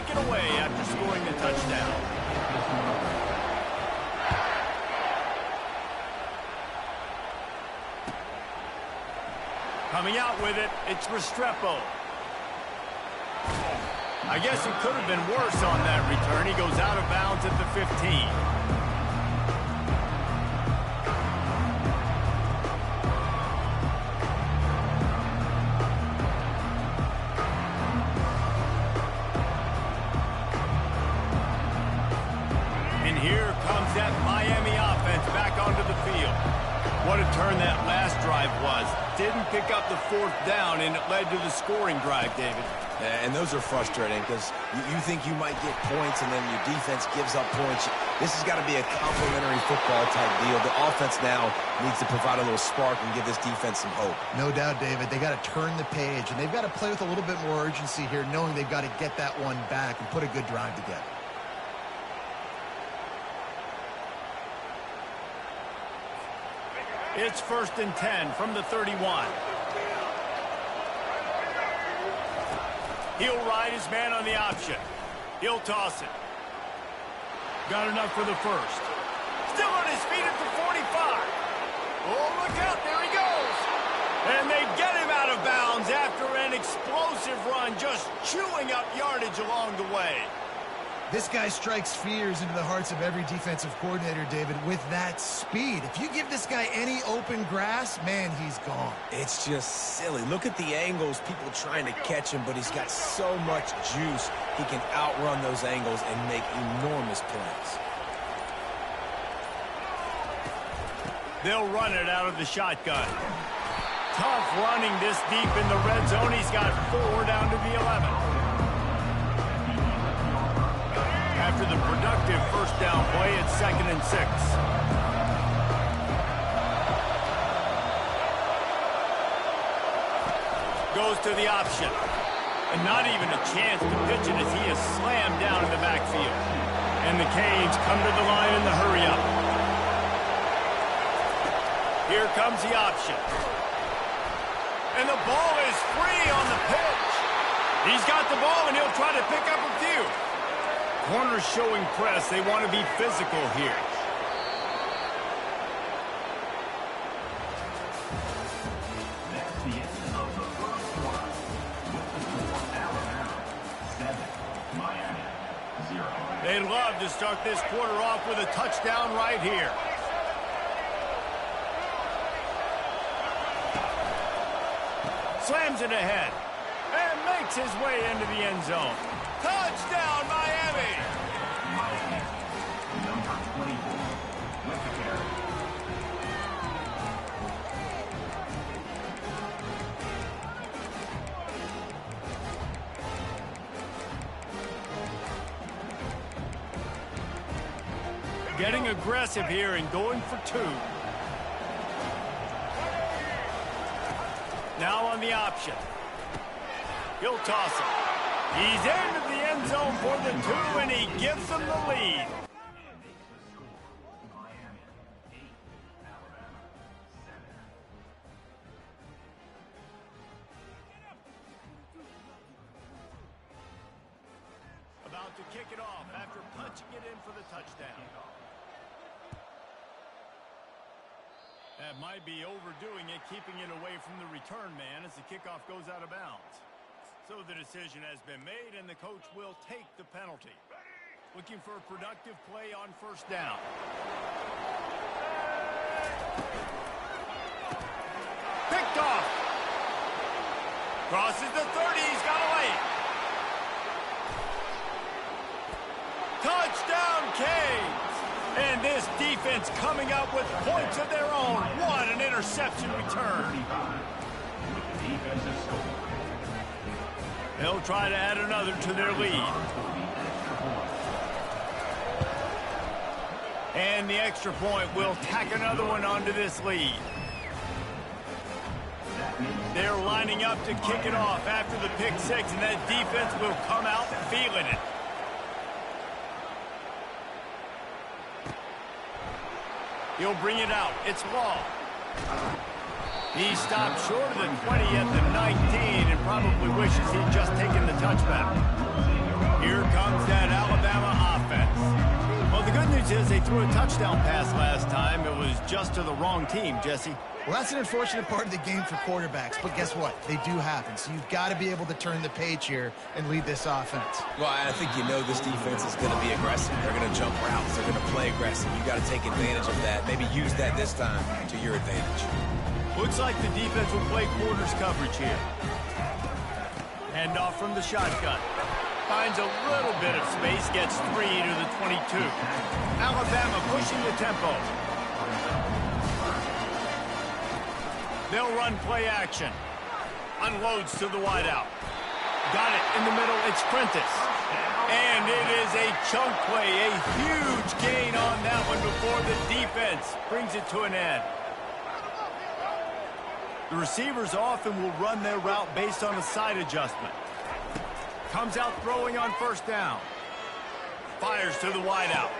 take it away after scoring the touchdown. Coming out with it, it's Restrepo. I guess it could have been worse on that return. He goes out of bounds at the 15. And here comes that Miami offense back onto the field. What a turn that last drive was. Didn't pick up the 4th down, and it led to the scoring drive, David. And those are frustrating because you think you might get points and then your defense gives up points. This has got to be a complementary football type deal. The offense now needs to provide a little spark and give this defense some hope. No doubt, David. They got to turn the page, and they've got to play with a little bit more urgency here, knowing they've got to get that one back and put a good drive together. It's 1st and 10 from the 31. He'll ride his man on the option. He'll toss it. Got enough for the first. Still on his feet at the 45. Oh, look out. There he goes. And they get him out of bounds after an explosive run, just chewing up yardage along the way. This guy strikes fears into the hearts of every defensive coordinator, David, with that speed. If you give this guy any open grass, man, he's gone. It's just silly. Look at the angles, people trying to catch him, but he's got so much juice. He can outrun those angles and make enormous plays. They'll run it out of the shotgun. Tough running this deep in the red zone. He's got 4 down to the 11. After the productive 1st down play, it's 2nd and 6. Goes to the option. And not even a chance to pitch it as he is slammed down in the backfield. And the Canes come to the line in the hurry-up. Here comes the option. And the ball is free on the pitch. He's got the ball, and he'll try to pick up a few. Corners showing press. They want to be physical here. That's the end of the first quarter. With the score, Alabama 7, Miami 0. They'd love to start this quarter off with a touchdown right here. Slams it ahead and makes his way into the end zone. Touchdown, Miami! Miami, number 24, with the carry. Getting aggressive here and going for 2. Now on the option. He'll toss it. He's into the end zone for the 2, and he gives them the lead. About to kick it off after punching it in for the touchdown. That might be overdoing it, keeping it away from the return man as the kickoff goes out of bounds. So the decision has been made, and the coach will take the penalty. Looking for a productive play on 1st down. Picked off. Crosses the 30. He's got away. Touchdown, Canes. And this defense coming up with points of their own. What an interception return. With the defensive score. They'll try to add another to their lead. And the extra point will tack another one onto this lead. They're lining up to kick it off after the pick 6, and that defense will come out feeling it. He'll bring it out. It's Law. He stopped short of the 20 at the 19 and probably wishes he'd just taken the touchback. Here comes that Alabama offense. Well, the good news is they threw a touchdown pass last time. It was just to the wrong team, Jesse. Well, that's an unfortunate part of the game for quarterbacks, but guess what? They do happen, so you've got to be able to turn the page here and lead this offense. Well, I think you know this defense is going to be aggressive. They're going to jump routes. They're going to play aggressive. You got to take advantage of that. Maybe use that this time to your advantage. Looks like the defense will play quarters coverage here. Hand off from the shotgun. Finds a little bit of space, gets 3 to the 22. Alabama pushing the tempo. They'll run play action. Unloads to the wideout. Got it in the middle. It's Prentice. And it is a chunk play. A huge gain on that one before the defense brings it to an end. The receivers often will run their route based on a side adjustment. Comes out throwing on first down. Fires to the wideout.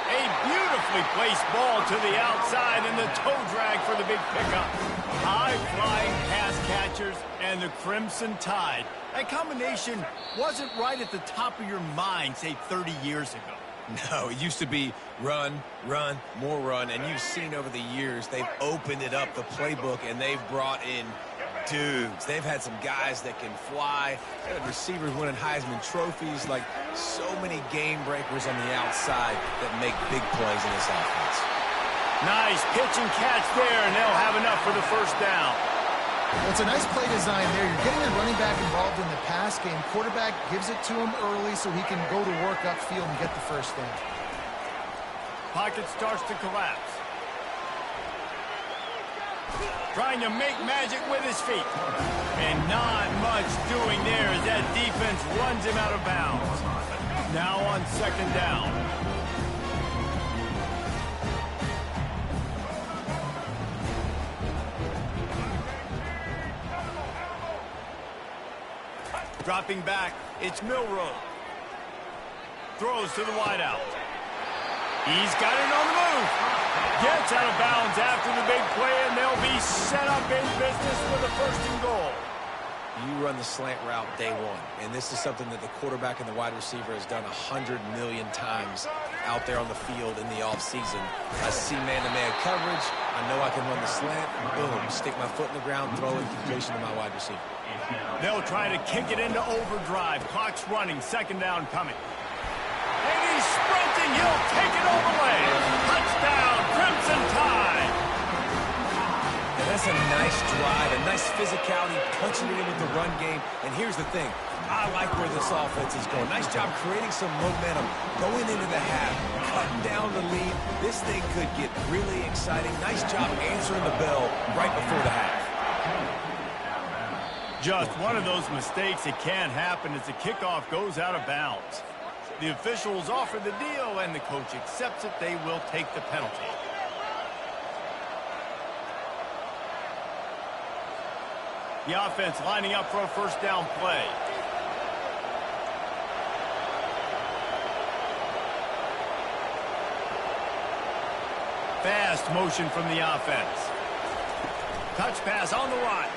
A beautifully placed ball to the outside and the toe drag for the big pickup. High-flying pass catchers and the Crimson Tide. That combination wasn't right at the top of your mind, say, 30 years ago. No, it used to be run, run, more run, and you've seen over the years they've opened it up, the playbook, and they've brought in dudes. They've had some guys that can fly. They had receivers winning Heisman trophies, like so many game breakers on the outside that make big plays in this offense. Nice pitch and catch there, and they'll have enough for the first down. Well, it's a nice play design there. You're getting the running back involved in the pass game. Quarterback gives it to him early so he can go to work upfield and get the first down. Pocket starts to collapse. Trying to make magic with his feet. And not much doing there as that defense runs him out of bounds. Now on second down. Dropping back, it's Milroe. Throws to the wideout. He's got it on the move. Gets out of bounds after the big play, and they'll be set up in business with a first and goal. You run the slant route day one, and this is something that the quarterback and the wide receiver has done 100 million times out there on the field in the offseason. I see man-to-man coverage. I know I can run the slant. Boom, stick my foot in the ground, throw it, completion to my wide receiver. They'll try to kick it into overdrive. Clock's running, second down coming. And he's sprinting. He'll take it all the way. Touchdown, Crimson Tide. And that's a nice drive, a nice physicality, punching it in with the run game. And here's the thing. I like where this offense is going. Nice job creating some momentum, going into the half, cutting down the lead. This thing could get really exciting. Nice job answering the bell right before the half. Just one of those mistakes that can happen as the kickoff goes out of bounds. The officials offer the deal, and the coach accepts it. They will take the penalty. The offense lining up for a first down play. Fast motion from the offense. Touch pass on the right.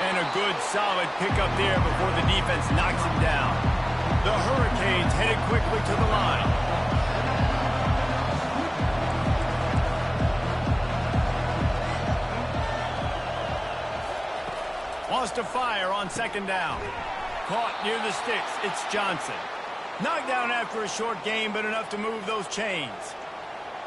And a good, solid pickup there before the defense knocks him down. The Hurricanes headed quickly to the line. Wants to fire on second down. Caught near the sticks. It's Johnson. Knocked down after a short game, but enough to move those chains.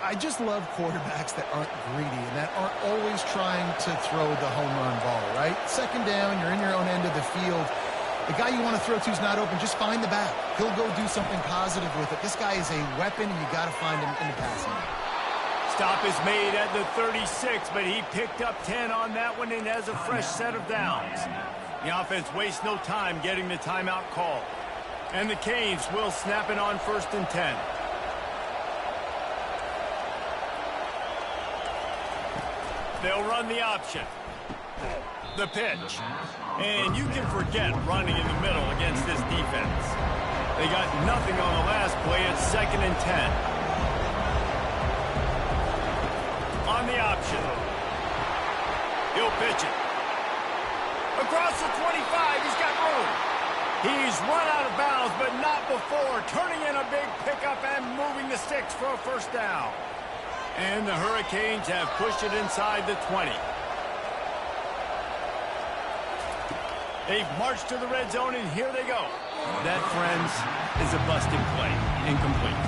I just love quarterbacks that aren't greedy and that aren't always trying to throw the home run ball, right? Second down, you're in your own end of the field. The guy you want to throw to is not open. Just find the back. He'll go do something positive with it. This guy is a weapon, and you got to find him in the passing game. Stop is made at the 36, but he picked up 10 on that one and has a fresh set of downs. The offense wastes no time getting the timeout call. And the Canes will snap it on first and 10. They'll run the option. The pitch. And you can forget running in the middle against this defense. They got nothing on the last play. It's second and 10. On the option. He'll pitch it. Across the 25, he's got room. He's run out of bounds, but not before. Turning in a big pickup and moving the sticks for a first down. And the Hurricanes have pushed it inside the 20. They've marched to the red zone, and here they go. That, friends, is a busted play. Incomplete.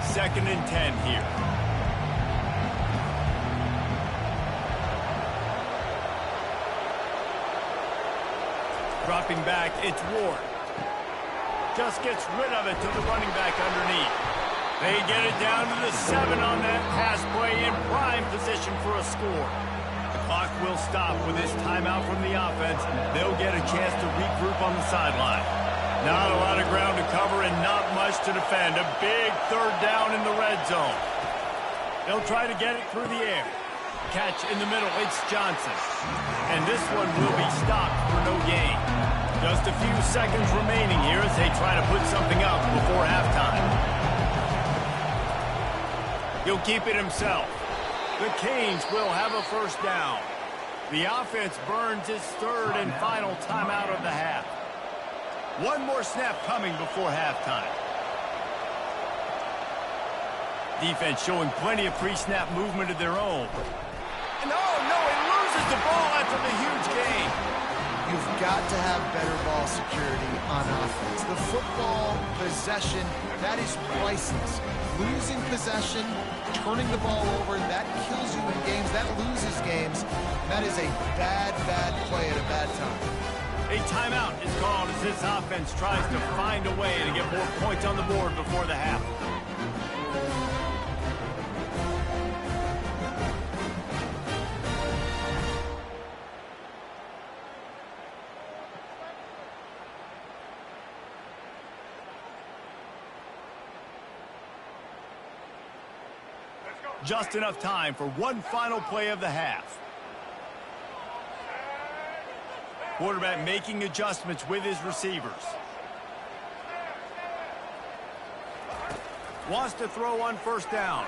Second and 10 here. Dropping back, it's Ward. Just gets rid of it to the running back underneath. They get it down to the 7 on that pass play in prime position for a score. The clock will stop with this timeout from the offense. They'll get a chance to regroup on the sideline. Not a lot of ground to cover and not much to defend. A big third down in the red zone. They'll try to get it through the air. Catch in the middle, it's Johnson. And this one will be stopped for no gain. Just a few seconds remaining here as they try to put something up before halftime. He'll keep it himself. The Canes will have a first down. The offense burns its third and final timeout of the half. One more snap coming before halftime. Defense showing plenty of pre-snap movement of their own. And oh no, it loses the ball after the huge gain. You've got to have better ball security on offense. The football possession, that is priceless. Losing possession, turning the ball over, that kills you in games. That loses games. That is a bad, bad play at a bad time. A timeout is called as this offense tries to find a way to get more points on the board before the half. Just enough time for one final play of the half. Quarterback making adjustments with his receivers. Wants to throw on first down.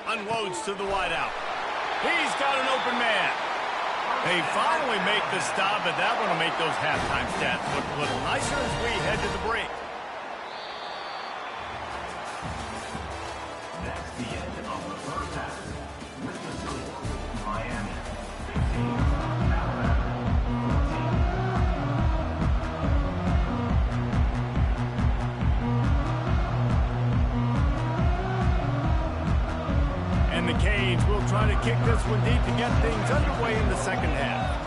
Unloads to the wideout. He's got an open man. They finally make the stop, but that one will make those halftime stats look a little nicer as we head to the break. That's the end of the first half. With the score, Miami 16, Alabama 14. And the Canes will try to kick this one deep to get things underway in the second half.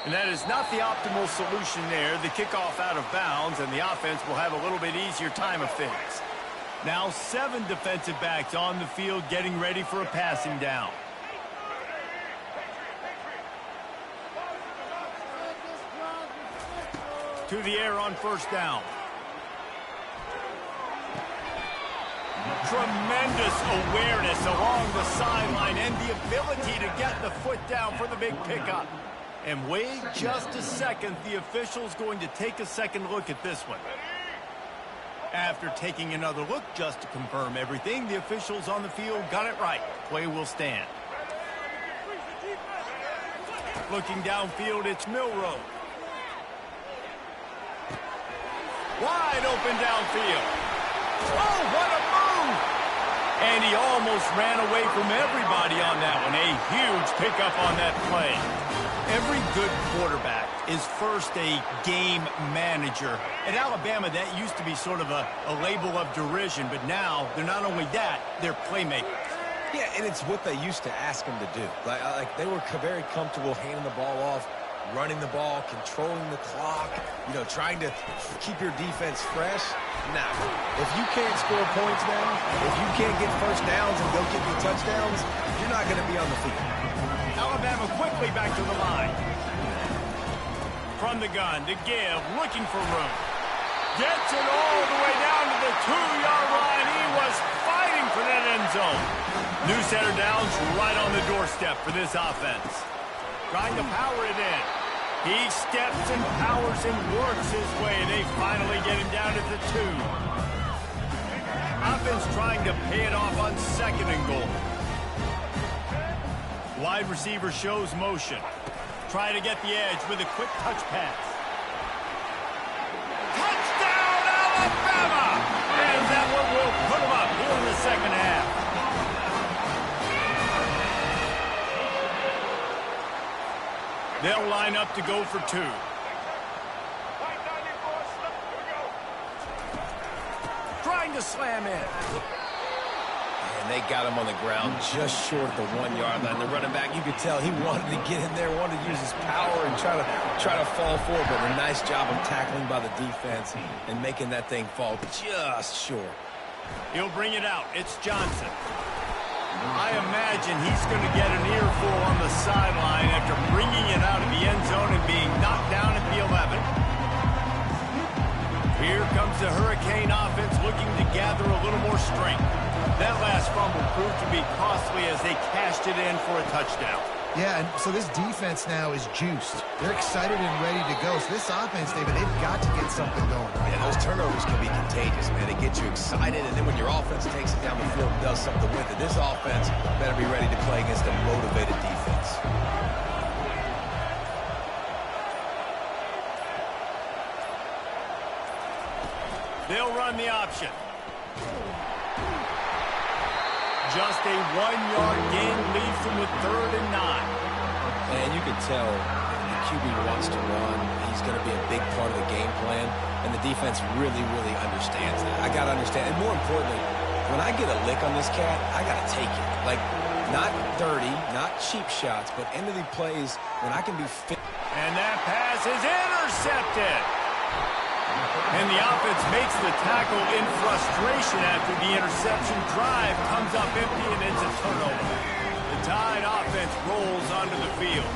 And that is not the optimal solution there. The kickoff out of bounds, and the offense will have a little bit easier time of things. Now 7 defensive backs on the field getting ready for a passing down. To the air on first down. Tremendous awareness along the sideline and the ability to get the foot down for the big pickup. And wait just a second, the official's going to take a second look at this one. After taking another look just to confirm everything, the officials on the field got it right. Play will stand. Looking downfield, it's Milroe. Wide open downfield. Oh, what a move! And he almost ran away from everybody on that one. A huge pickup on that play. Every good quarterback is first a game manager. At Alabama, that used to be sort of a label of derision, but now they're not only that, they're playmakers. Yeah, and it's what they used to ask them to do. Like they were very comfortable handing the ball off, running the ball, controlling the clock, trying to keep your defense fresh. Now, if you can't score points now, if you can't get first downs and go get me touchdowns, you're not going to be on the field. Alabama quickly back to the line. From the gun to give, looking for room. Gets it all the way down to the 2-yard line. He was fighting for that end zone. New center downs right on the doorstep for this offense. Trying to power it in. He steps and powers and works his way. They finally get him down at the 2. Offense trying to pay it off on second and goal. Wide receiver shows motion. Try to get the edge with a quick touch pass. Touchdown, Alabama! And that one will put them up here in the second half. They'll line up to go for two. Trying to slam in. And they got him on the ground just short of the 1 yard line. The running back, you could tell he wanted to get in there, wanted to use his power and try to fall forward. But a nice job of tackling by the defense and making that thing fall just short. He'll bring it out. It's Johnson. I imagine he's going to get an earful on the sideline after bringing it out of the end zone and being knocked down at the 11. Here comes the Hurricane offense looking to gather a little more strength. That last fumble proved to be costly as they cashed it in for a touchdown. Yeah, and so this defense now is juiced. They're excited and ready to go. So this offense, David, they've got to get something going. Yeah, those turnovers can be contagious, man. They get you excited, and then when your offense takes it down the field and does something with it, this offense better be ready to play against a motivated defense. They'll run the option. Just a 1 yard gain leaves them with 3rd and 9. And you can tell the QB wants to run. He's going to be a big part of the game plan, and the defense really, really understands that. I got to understand, and more importantly, when I get a lick on this cat, I got to take it. Like, not dirty, not cheap shots, but end of the plays when I can be fit. And that pass is intercepted. And the offense makes the tackle in frustration after the interception. Drive comes up empty, and it's a turnover. The Tide offense rolls onto the field.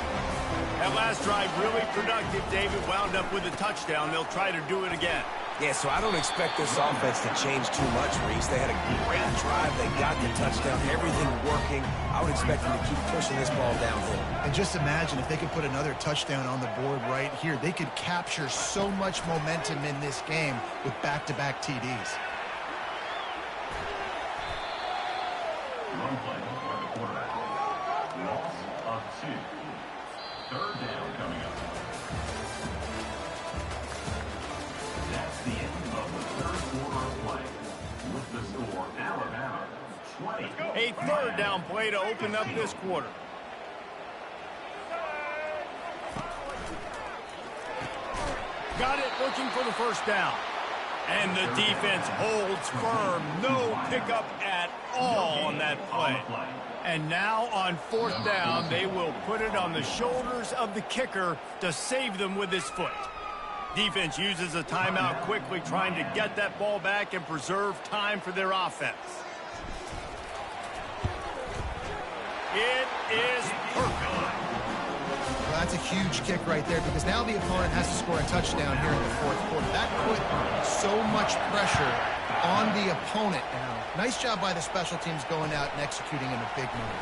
That last drive really productive. David wound up with a touchdown. They'll try to do it again. Yeah, so I don't expect this offense to change too much, Reese. They had a great drive. They got the touchdown. Everything working. I would expect them to keep pushing this ball downhill. And just imagine if they could put another touchdown on the board right here. They could capture so much momentum in this game with back-to-back TDs. Run play for the quarterback. Loss of 2. 3rd down coming up. That's the end of the 3rd quarter of play. With the score, Alabama 20. A 3rd down play to open up this quarter. Got it, looking for the 1st down. And the defense holds firm. No pickup at all on that play. And now on 4th down, they will put it on the shoulders of the kicker to save them with his foot. Defense uses a timeout quickly, trying to get that ball back and preserve time for their offense. It is perfect. Well, that's a huge kick right there because now the opponent has to score a touchdown here in the 4th quarter. That put so much pressure on the opponent now. Nice job by the special teams going out and executing in a big move.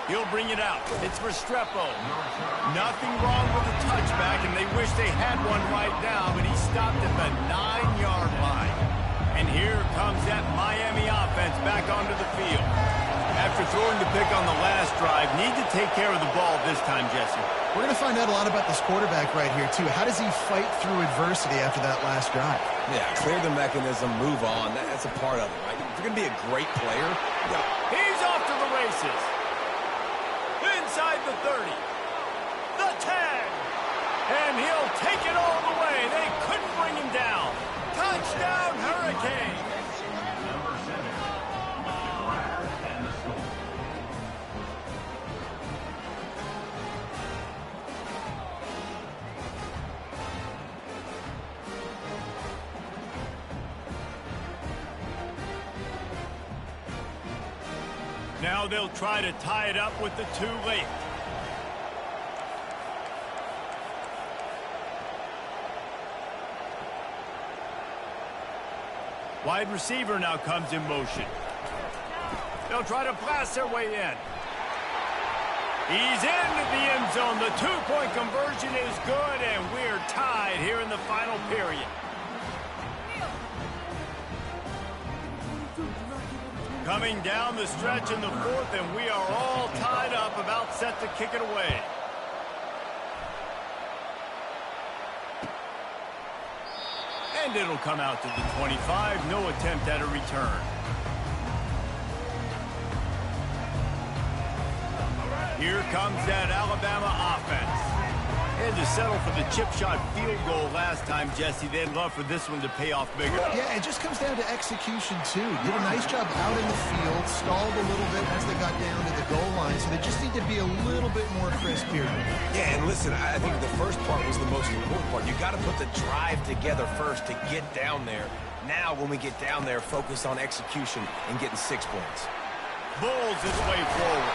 He'll bring it out. It's Restrepo. Nothing wrong with the touchback, and they wish they had one right now, but he stopped at the 9-yard line. And here comes that Miami offense back onto the field. After throwing the pick on the last drive, need to take care of the ball this time, Jesse. We're going to find out a lot about this quarterback right here, too. How does he fight through adversity after that last drive? Yeah, clear the mechanism, move on. That's a part of it, right? If you're going to be a great player, He's off to the races. Inside the 30. The 10. And he'll take it all the way. They couldn't bring him down. Touchdown, Hurricane. Number 7. The grab and the score. Now they'll try to tie it up with the 2 late. Wide receiver now comes in motion. They'll try to blast their way in. He's into the end zone. The 2-point conversion is good, and we're tied here in the final period. Coming down the stretch in the 4th, and we are all tied up about set to kick it away. And it'll come out to the 25. No attempt at a return. Here comes that Alabama offense. And to settle for the chip shot field goal last time, Jesse, they'd love for this one to pay off bigger. Yeah, it just comes down to execution, too. Did a nice job out in the field, stalled a little bit as they got down to the goal line, so they just need to be a little bit more crisp here. Yeah, and listen, I think the first part was the most important part. You got to put the drive together first to get down there. Now, when we get down there, focus on execution and getting 6 points. Bulls his way forward.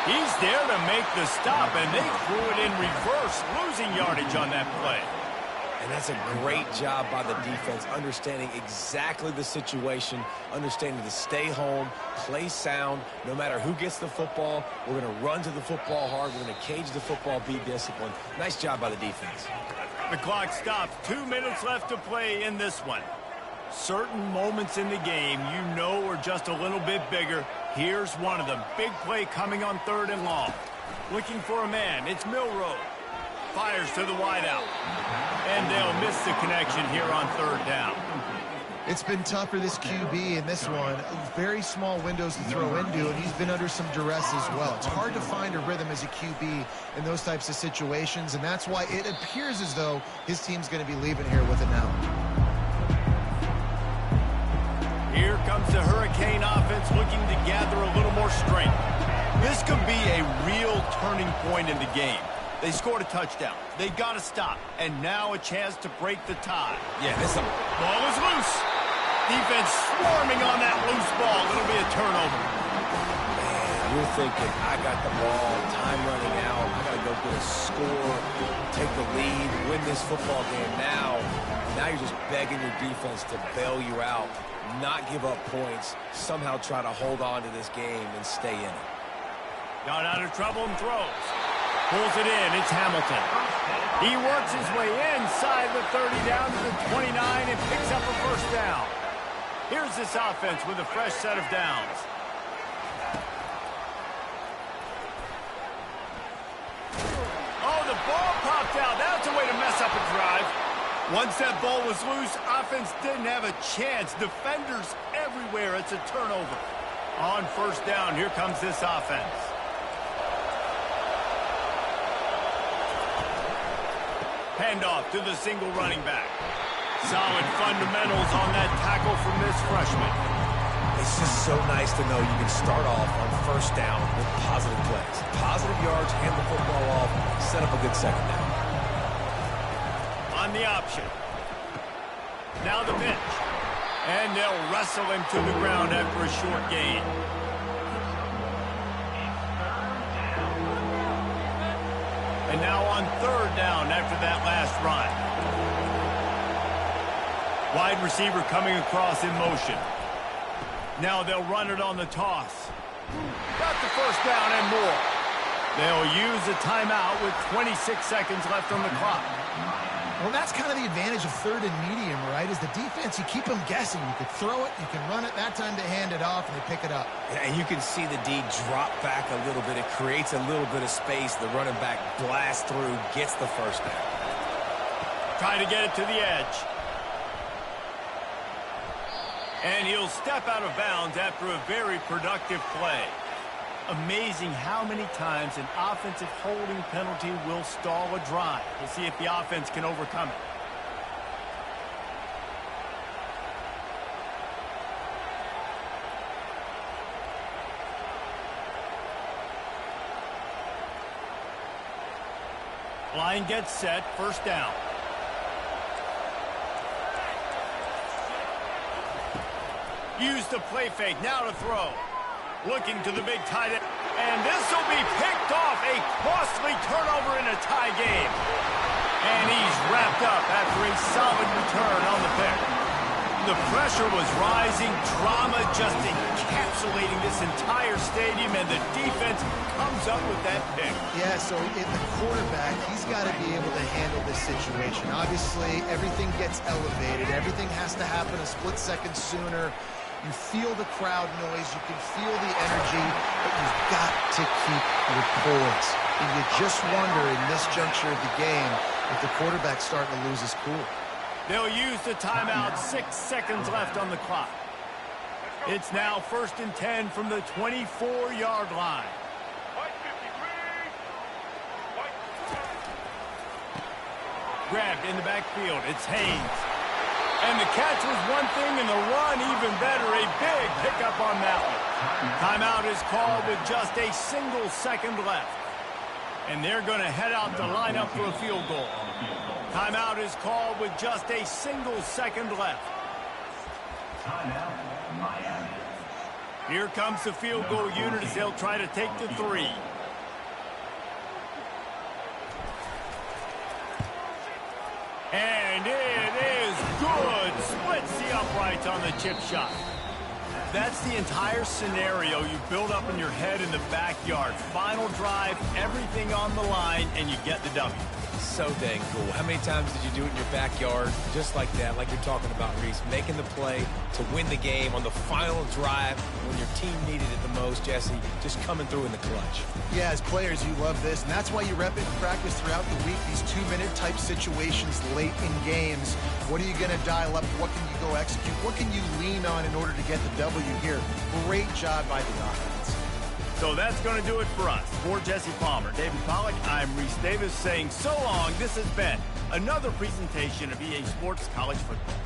He's there to make the stop, and they threw it in reverse, losing yardage on that play. And that's a great job by the defense, understanding exactly the situation, understanding to stay home, play sound. No matter who gets the football, we're going to run to the football hard. We're going to cage the football, be disciplined. Nice job by the defense. The clock stops. 2 minutes left to play in this one. Certain moments in the game you know are just a little bit bigger. Here's one of them. Big play coming on 3rd and long. Looking for a man. It's Milroe. Fires to the wideout. And they'll miss the connection here on 3rd down. It's been tough for this QB in this one. Very small windows to throw into, and he's been under some duress as well. It's hard to find a rhythm as a QB in those types of situations, and that's why it appears as though his team's going to be leaving here with it now. Here comes the Hurricane offense looking to gather a little more strength. This could be a real turning point in the game. They scored a touchdown. They got to stop. And now a chance to break the tie. Yeah, this ball is loose. Defense swarming on that loose ball. It'll be a turnover. Man, you're thinking, I got the ball, time running out, I got to go get a score, take the lead, win this football game now. Now you're just begging your defense to bail you out, not give up points, somehow try to hold on to this game and stay in it. Got out of trouble and throws. Pulls it in. It's Hamilton. He works his way inside the 30 down to the 29 and picks up a 1st down. Here's this offense with a fresh set of downs. Oh, the ball popped out. That's a way to mess up a drive. Once that ball was loose, offense didn't have a chance. Defenders everywhere. It's a turnover. On 1st down, here comes this offense. Handoff to the single running back. Solid fundamentals on that tackle from this freshman. It's just so nice to know you can start off on 1st down with positive plays. Positive yards, hand the football off, set up a good 2nd down. On the option. Now the pitch. And they'll wrestle him to the ground after a short gain. And now on 3rd down after that last run. Wide receiver coming across in motion. Now they'll run it on the toss. Got the 1st down and more. They'll use a timeout with 26 seconds left on the clock. Well, that's kind of the advantage of 3rd and medium, right? Is the defense, you keep them guessing. You can throw it, you can run it. That time they hand it off, and they pick it up. And you can see the D drop back a little bit. It creates a little bit of space. The running back blasts through, gets the 1st down. Trying to get it to the edge. And he'll step out of bounds after a very productive play. Amazing how many times an offensive holding penalty will stall a drive. We'll see if the offense can overcome it. Line gets set, 1st down. Use the play fake, now to throw. Looking to the big tight end. And this will be picked off. A costly turnover in a tie game. And he's wrapped up after a solid return on the pick. The pressure was rising. Drama just encapsulating this entire stadium. And the defense comes up with that pick. Yeah, so in the quarterback, he's got to be able to handle this situation. Obviously, everything gets elevated. Everything has to happen a split second sooner. You feel the crowd noise. You can feel the energy, but you've got to keep your poise. And you just wonder in this juncture of the game if the quarterback's starting to lose his cool. They'll use the timeout. 6 seconds left on the clock. It's now 1st and 10 from the 24-yard line. Grabbed in the backfield. It's Haynes. And the catch was one thing, and the run even better. A big pickup on that one. Timeout is called with just a single second left. And they're going to head out to line up for a field goal. Timeout is called with just a single second left. Timeout, Miami. Here comes the field goal unit as they'll try to take the 3. And it is good. Splits the uprights on the chip shot. That's the entire scenario you build up in your head in the backyard. Final drive, everything on the line, and you get the W. So dang cool. How many times did you do it in your backyard just like that, like you're talking about, Reese, making the play to win the game on the final drive when your team needed it the most, Jesse, just coming through in the clutch. Yeah, as players, you love this, and that's why you rep it in practice throughout the week, these 2-minute type situations late in games. What are you going to dial up? What can you go execute? What can you lean on in order to get the W here? Great job by the offense. So that's going to do it for us. For Jesse Palmer, David Pollack, I'm Reese Davis saying so long. This has been another presentation of EA Sports College Football.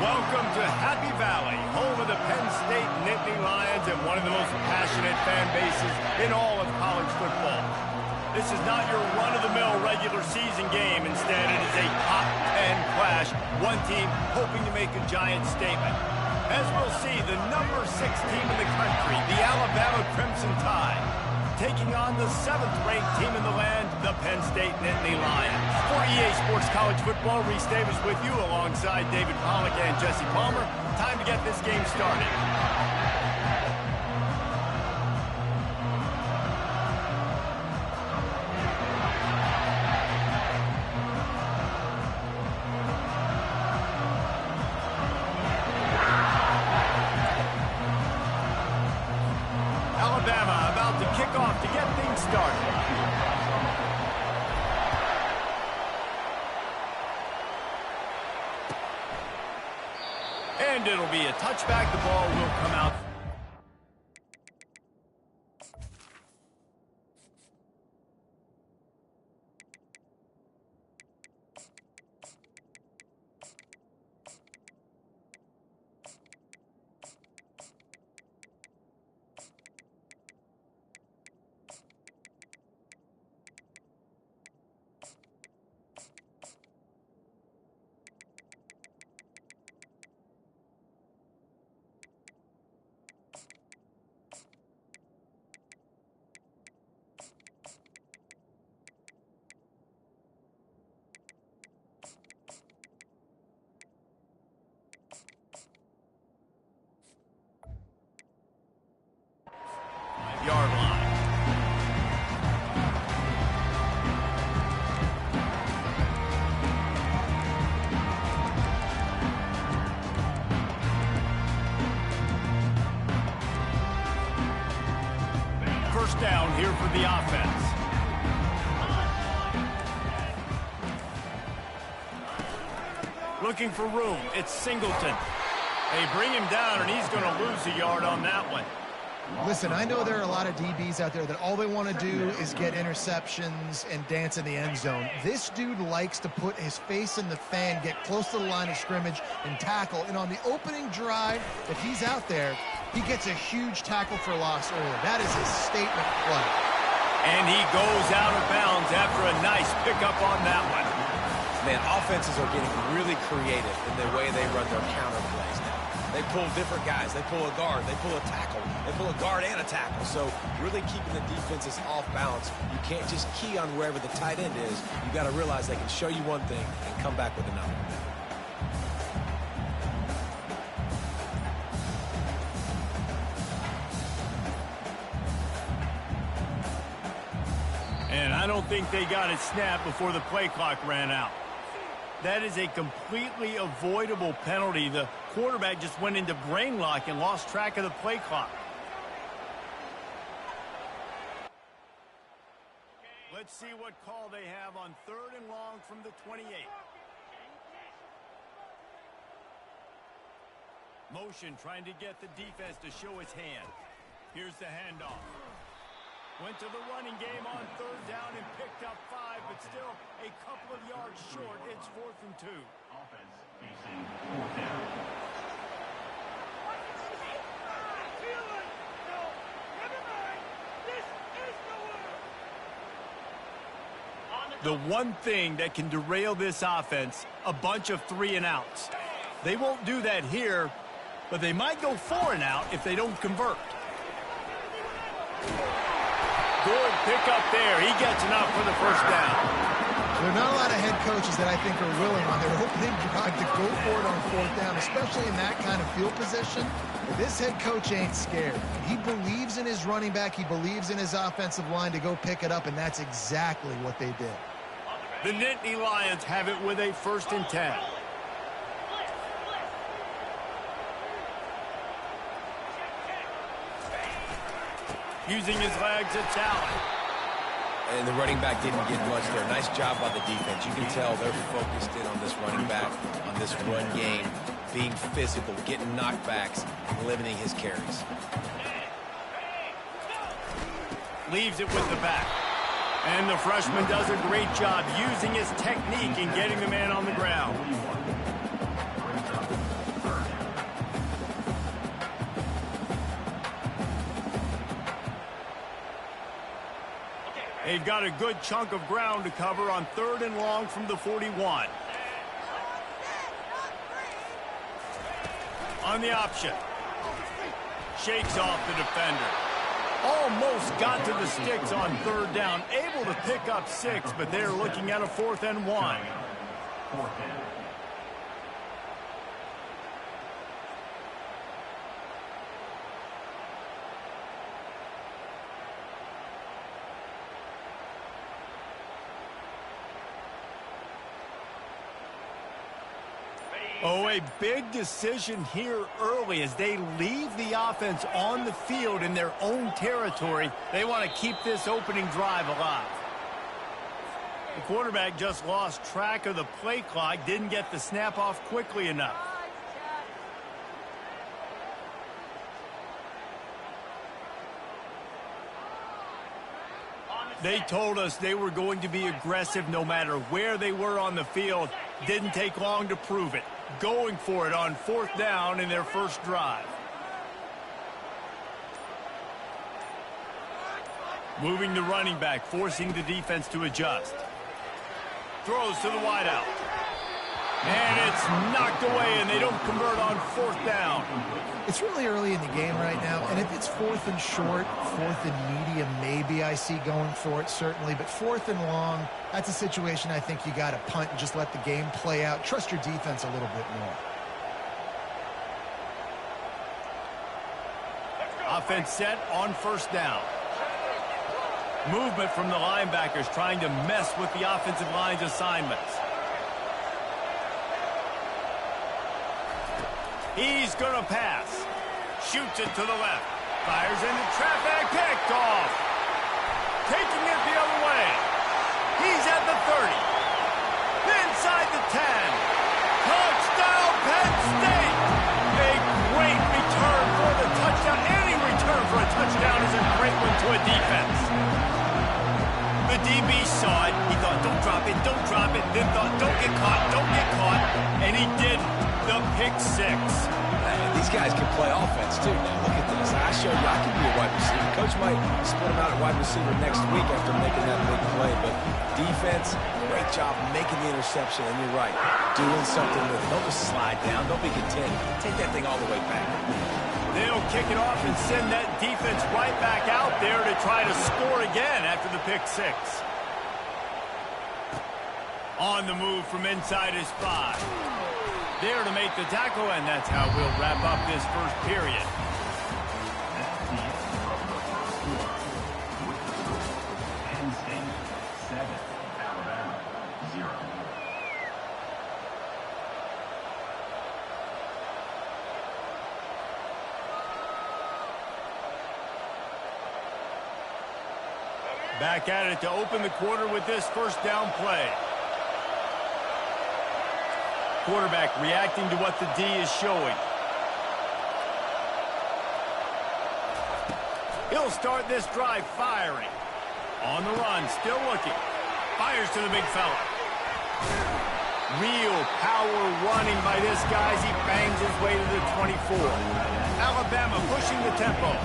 Welcome to Happy Valley, home of the Penn State Nittany Lions and one of the most passionate fan bases in all of college football. This is not your run-of-the-mill regular season game. Instead, it is a top 10 clash, one team hoping to make a giant statement. As we'll see, the number 6 team in the country, the Alabama Crimson Tide, taking on the 7th-ranked team in the land, the Penn State Nittany Lions. For EA Sports College Football, Reese Davis with you alongside David Pollack and Jesse Palmer. Time to get this game started. Alabama about to kick off to get things started. And it'll be a touchback. The ball will come out. for the offense. Looking for room. It's Singleton. They bring him down, and he's going to lose a yard on that one. Listen, I know there are a lot of DBs out there that all they want to do is get interceptions and dance in the end zone. This dude likes to put his face in the fan, get close to the line of scrimmage, and tackle. And on the opening drive that he's out there, he gets a huge tackle for loss early. That is a statement play. And he goes out of bounds after a nice pickup on that one. Man, offenses are getting really creative in the way they run their counter plays now. They pull different guys. They pull a guard. They pull a tackle. They pull a guard and a tackle. So really keeping the defenses off balance. You can't just key on wherever the tight end is. You got to realize they can show you one thing and come back with another. And I don't think they got it snapped before the play clock ran out. That is a completely avoidable penalty. The quarterback just went into brain lock and lost track of the play clock. Let's see what call they have on 3rd and long from the 28. Motion trying to get the defense to show his hand. Here's the handoff. Went to the running game on 3rd down and picked up 5, but still a couple of yards short. It's 4th and 2. Offense facing 4th down. The one thing that can derail this offense, a bunch of 3 and outs. They won't do that here, but they might go 4 and out if they don't convert. Good pick up there. He gets enough for the first down. There are not a lot of head coaches that I think are willing on their opening drive to go for it on 4th down, especially in that kind of field position. But this head coach ain't scared. He believes in his running back. He believes in his offensive line to go pick it up, and that's exactly what they did. The Nittany Lions have it with a 1st and 10. Using his legs, it's Allen. And the running back didn't get much there. Nice job by the defense. You can tell they're focused in on this running back, on this run game, being physical, getting knockbacks, and limiting his carries. Leaves it with the back. And the freshman does a great job using his technique and getting the man on the ground. They've got a good chunk of ground to cover on 3rd and long from the 41. On the option. Shakes off the defender. Almost got to the sticks on 3rd down. Able to pick up 6, but they're looking at a 4th and 1. 4th down. Oh, a big decision here early as they leave the offense on the field in their own territory. They want to keep this opening drive alive. The quarterback just lost track of the play clock, didn't get the snap off quickly enough. They told us they were going to be aggressive no matter where they were on the field. Didn't take long to prove it. Going for it on 4th down in their first drive. Moving the running back, forcing the defense to adjust. Throws to the wideout. And it's knocked away, and they don't convert on 4th down. It's really early in the game right now, and if it's 4th and short, 4th and medium, maybe I see going for it, certainly. But 4th and long, that's a situation I think you got to punt and just let the game play out. Trust your defense a little bit more. Offense set on 1st down. Movement from the linebackers trying to mess with the offensive line's assignments. He's going to pass. Shoots it to the left. Fires into traffic. Picked off. don't drop it. Then thought, don't get caught, don't get caught. And he did the pick six. Man, these guys can play offense, too. Now, look at this. I showed you I can be a wide receiver. Coach might split him out at wide receiver next week after making that big play. But defense, great job making the interception. And you're right, doing something with it. Don't just slide down. Don't be content. Take that thing all the way back. They'll kick it off and send that defense right back out there to try to score again after the pick six. On the move from inside his 5. There to make the tackle, and that's how we'll wrap up this first period. That's the end of the first quarter. With the score, Penn State 7, Alabama 0. Back at it to open the quarter with this first down play. Quarterback reacting to what the D is showing. He'll start this drive firing. On the run, still looking. Fires to the big fella. Real power running by this guy as he bangs his way to the 24. Alabama pushing the tempo.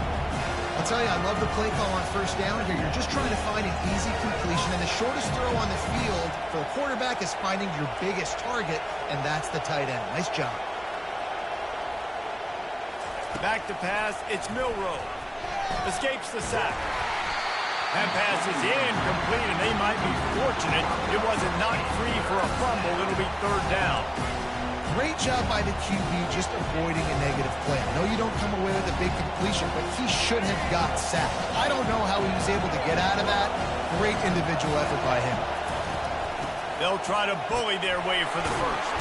I'll tell you, I love the play call on first down here. You're just trying to find an easy completion, and the shortest throw on the field for a quarterback is finding your biggest target, and that's the tight end. Nice job. Back to pass, it's Milroe. Escapes the sack. That pass is incomplete, and they might be fortunate it wasn't knocked free for a fumble. It'll be third down. Great job by the QB just avoiding a negative play. I know you don't come away with a big completion, but he should have got sacked. I don't know how he was able to get out of that. Great individual effort by him. They'll try to bully their way for the first.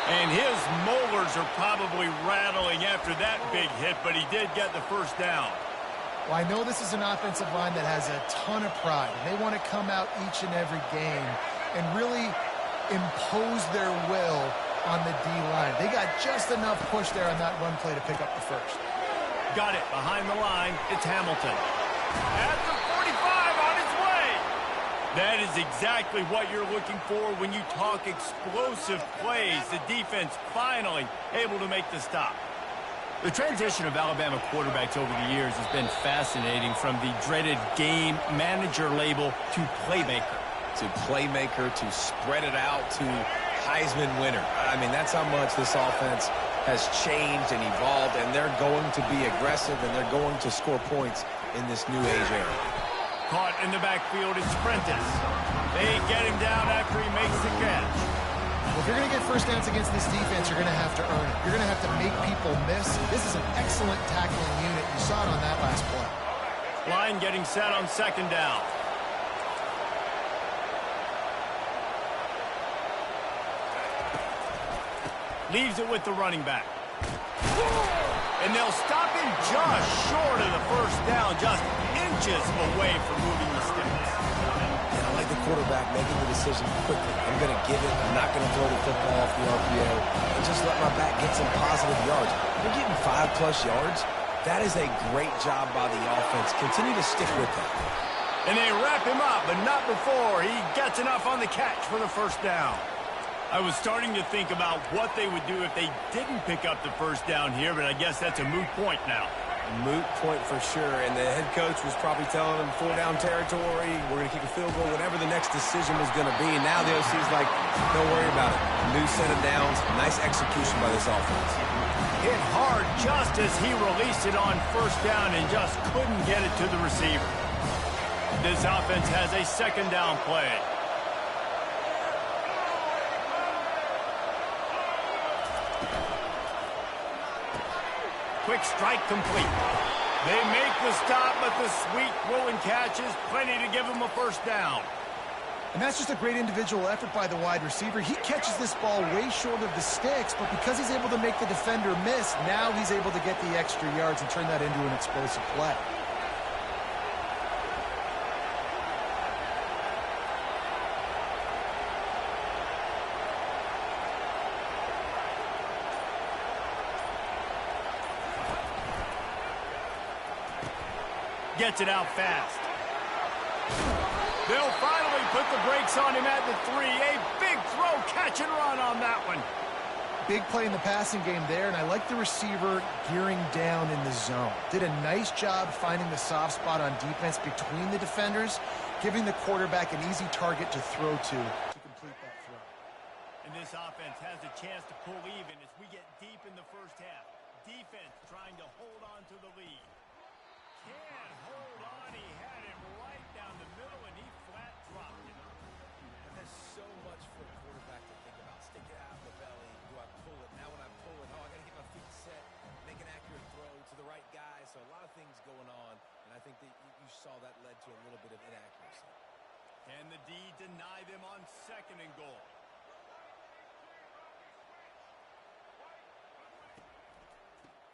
And his molars are probably rattling after that big hit, but he did get the first down. Well, I know this is an offensive line that has a ton of pride, and they want to come out each and every game and really impose their will on the D-line. They got just enough push there on that run play to pick up the first. Got it behind the line. It's Hamilton. At the 45 on his way. That is exactly what you're looking for when you talk explosive plays. The defense finally able to make the stop. The transition of Alabama quarterbacks over the years has been fascinating, from the dreaded game manager label to playmaker. To playmaker, to spread it out, to Heisman winner. I mean, that's how much this offense has changed and evolved, and they're going to be aggressive, and they're going to score points in this new age era. Caught in the backfield, it's Prentice. They get him down after he makes the catch. Well, if you're going to get first downs against this defense, you're going to have to earn it. You're going to have to make people miss. This is an excellent tackling unit. You saw it on that last play. Line getting set on second down. Leaves it with the running back. And they'll stop him just short of the first down, just inches away from moving the sticks. And I like the quarterback making the decision quickly. I'm going to give it. I'm not going to throw the football off the RPO and just let my back get some positive yards. They're getting 5+ yards. That is a great job by the offense. Continue to stick with that. And they wrap him up, but not before he gets enough on the catch for the first down. I was starting to think about what they would do if they didn't pick up the first down here, but I guess that's a moot point now. Moot point for sure, and the head coach was probably telling them 4-down territory, we're going to kick a field goal, whatever the next decision was going to be. Now the OC's like, don't worry about it. New set of downs, nice execution by this offense. Hit hard just as he released it on first down and just couldn't get it to the receiver. This offense has a second down play. Quick strike complete. They make the stop, but the sweet throwing catch is plenty to give them a first down. And that's just a great individual effort by the wide receiver. He catches this ball way short of the sticks, but because he's able to make the defender miss, now he's able to get the extra yards and turn that into an explosive play. Gets it out fast. They'll finally put the brakes on him at the 3. A big throw, catch and run on that one. Big play in the passing game there, and I like the receiver gearing down in the zone. Did a nice job finding the soft spot on defense between the defenders, giving the quarterback an easy target to throw to complete that throw. And this offense has a chance to pull even as we get deep in the first half. Defense trying to hold on to the lead. Can't hold on. He had him right down the middle, and he flat dropped it. And there's so much for a quarterback to think about. Stick it out of the belly. Do I pull it? Now when I pull it, I got to get my feet set, make an accurate throw to the right guy. So a lot of things going on, and I think that you saw that led to a little bit of inaccuracy. And the D deny them on 2nd and goal.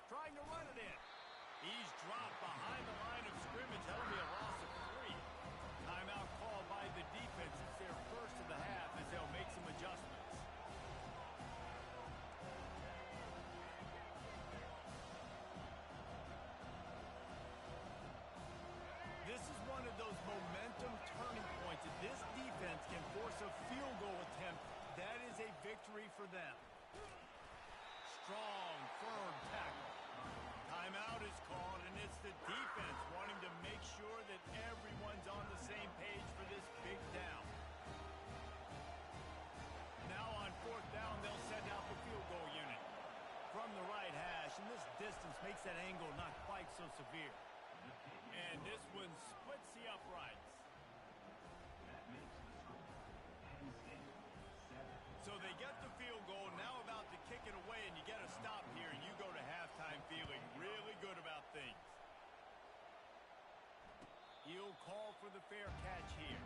Trying to run it in. He's dropped behind the line of scrimmage. That'll be a loss of 3. Timeout called by the defense. It's their first of the half as they'll make some adjustments. This is one of those momentum turning points. If this defense can force a field goal attempt, that is a victory for them. Strong, firm tackle. Timeout is called, and it's the defense wanting to make sure that everyone's on the same page for this big down. Now on 4th down, they'll send out the field goal unit. From the right hash, and this distance makes that angle not quite so severe. And this one splits the uprights. So they get the field goal, now about to kick it away, and you get a stop here, and you go to halftime feeling really good about things. He'll call for the fair catch here.